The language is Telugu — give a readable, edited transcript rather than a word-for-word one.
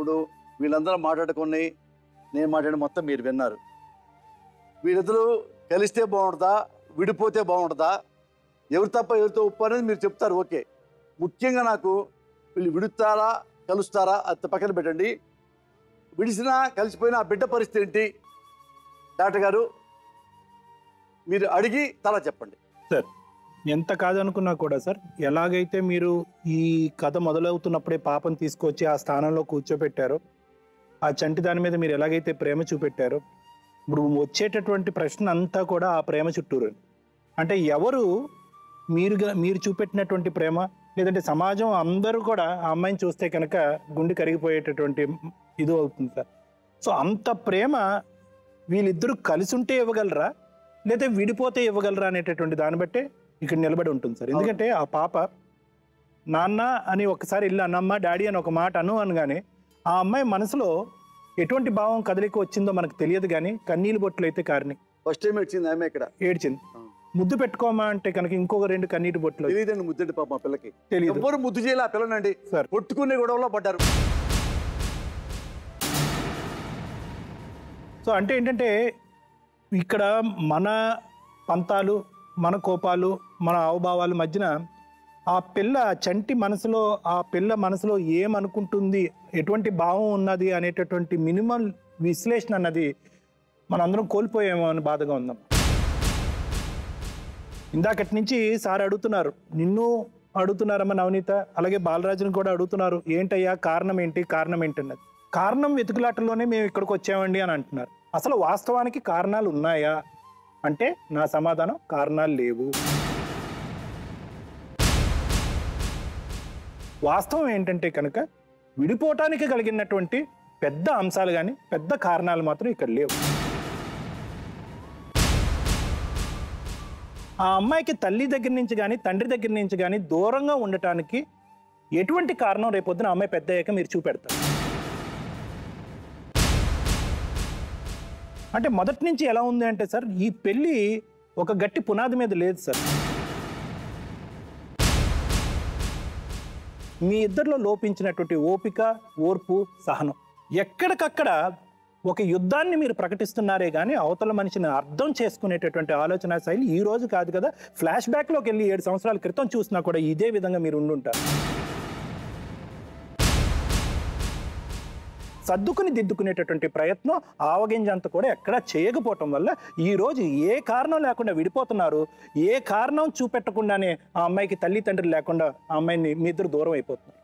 ఇప్పుడు వీళ్ళందరూ మాట్లాడుకొని నేను మాట్లాడిన మొత్తం మీరు విన్నారు. వీళ్ళిద్దరూ కలిస్తే బాగుంటుందా, విడిపోతే బాగుంటుందా, ఎవరు తప్ప ఎవరితో ఉప్పు అనేది మీరు చెప్తారు. ఓకే, ముఖ్యంగా నాకు వీళ్ళు విడుతారా కలుస్తారా అది పక్కన పెట్టండి. విడిసినా కలిసిపోయినా ఆ బిడ్డ పరిస్థితి ఏంటి డాక్టర్ గారు మీరు అడిగి తలా చెప్పండి. సార్ ఎంత కాదనుకున్నా కూడా సార్, ఎలాగైతే మీరు ఈ కథ మొదలవుతున్నప్పుడే పాపను తీసుకొచ్చి ఆ స్థానంలో కూర్చోబెట్టారో, ఆ చంటి దాని మీద మీరు ఎలాగైతే ప్రేమ చూపెట్టారో, ఇప్పుడు వచ్చేటటువంటి ప్రశ్న అంతా కూడా ఆ ప్రేమ చుట్టూరు. అంటే ఎవరు మీరు చూపెట్టినటువంటి ప్రేమ, లేదంటే సమాజం అందరూ కూడా ఆ అమ్మాయిని చూస్తే కనుక గుండె కరిగిపోయేటటువంటి ఇది అవుతుంది సార్. సో అంత ప్రేమ వీళ్ళిద్దరూ కలిసి ఉంటే ఇవ్వగలరా, లేదా విడిపోతే ఇవ్వగలరా అనేటటువంటి దాన్ని బట్టే ఇక్కడ నిలబడి ఉంటుంది సార్. ఎందుకంటే ఆ పాప నాన్న అని ఒకసారి ఇల్లు అన్నమ్మ డాడీ అని ఒక మాట అనగానే ఆ అమ్మాయి మనసులో ఎటువంటి భావం కదలిక వచ్చిందో మనకు తెలియదు, కానీ కన్నీళ్ళు బొట్లు అయితే కారిని. ఫస్ట్ టైం వచ్చింది ఆమె ఇక్కడ ఏడ్చింది. ముద్దు పెట్టుకోమా అంటే కనుక ఇంకొక 2 కన్నీటి బొట్లు. తెలియదండి ముద్దండి పాప మా పిల్లకి తెలియదు. ఎవరు ముద్దు చేయాలి ఆ పిల్లనండి సార్. కొట్టుకునే గొడవలో పడ్డారు. సో అంటే ఏంటంటే ఇక్కడ మన పంతాలు, మన కోపాలు, మన హావభావాల మధ్యన ఆ పిల్ల చంటి మనసులో, ఆ పిల్ల మనసులో ఏమనుకుంటుంది, ఎటువంటి భావం ఉన్నది అనేటటువంటి మినిమల్ విశ్లేషణ అన్నది మనందరం కోల్పోయామో అని బాధగా ఉందాం. ఇందాకటి నుంచి సార్ అడుగుతున్నారు, నిన్ను అడుగుతున్నారమ్మ నవనీత, అలాగే బాలరాజుని కూడా అడుగుతున్నారు, ఏంటయ్యా కారణం ఏంటి అన్నది. కారణం వెతుకులాటలోనే మేము ఇక్కడికి వచ్చామండి అని అంటున్నారు. అసలు వాస్తవానికి కారణాలు ఉన్నాయా అంటే నా సమాధానం కారణాలు లేవు. వాస్తవం ఏంటంటే కనుక విడిపోవటానికి కలిగినటువంటి పెద్ద అంశాలు కానీ పెద్ద కారణాలు మాత్రం ఇక్కడ లేవు. ఆ అమ్మాయికి తల్లి దగ్గర నుంచి కానీ తండ్రి దగ్గర నుంచి కానీ దూరంగా ఉండటానికి ఎటువంటి కారణం రేపొద్దున అమ్మాయి పెద్ద అయ్యాక మీరు చూపెడతారు. అంటే మొదటి నుంచి ఎలా ఉంది అంటే సార్, ఈ పెళ్ళి ఒక గట్టి పునాది మీద లేదు సార్. మీ ఇద్దరిలో లోపించినటువంటి ఓపిక, ఓర్పు, సహనం. ఎక్కడికక్కడ ఒక యుద్ధాన్ని మీరు ప్రకటిస్తున్నారే కానీ అవతల మనిషిని అర్థం చేసుకునేటటువంటి ఆలోచన శైలి ఈ రోజు కాదు కదా. ఫ్లాష్ బ్యాక్లోకి వెళ్ళి 7 సంవత్సరాల క్రితం చూసినా కూడా ఇదే విధంగా మీరు ఉండుంటారు. సర్దుకుని దిద్దుకునేటటువంటి ప్రయత్నం ఆవగింజంత కూడా ఎక్కడా చేయకపోవటం వల్ల ఈరోజు ఏ కారణం లేకుండా విడిపోతున్నారు. ఏ కారణం చూపెట్టకుండానే ఆ అమ్మాయికి తల్లి తండ్రి లేకుండా ఆ అమ్మాయిని మీ ఇద్దరు దూరం అయిపోతున్నారు.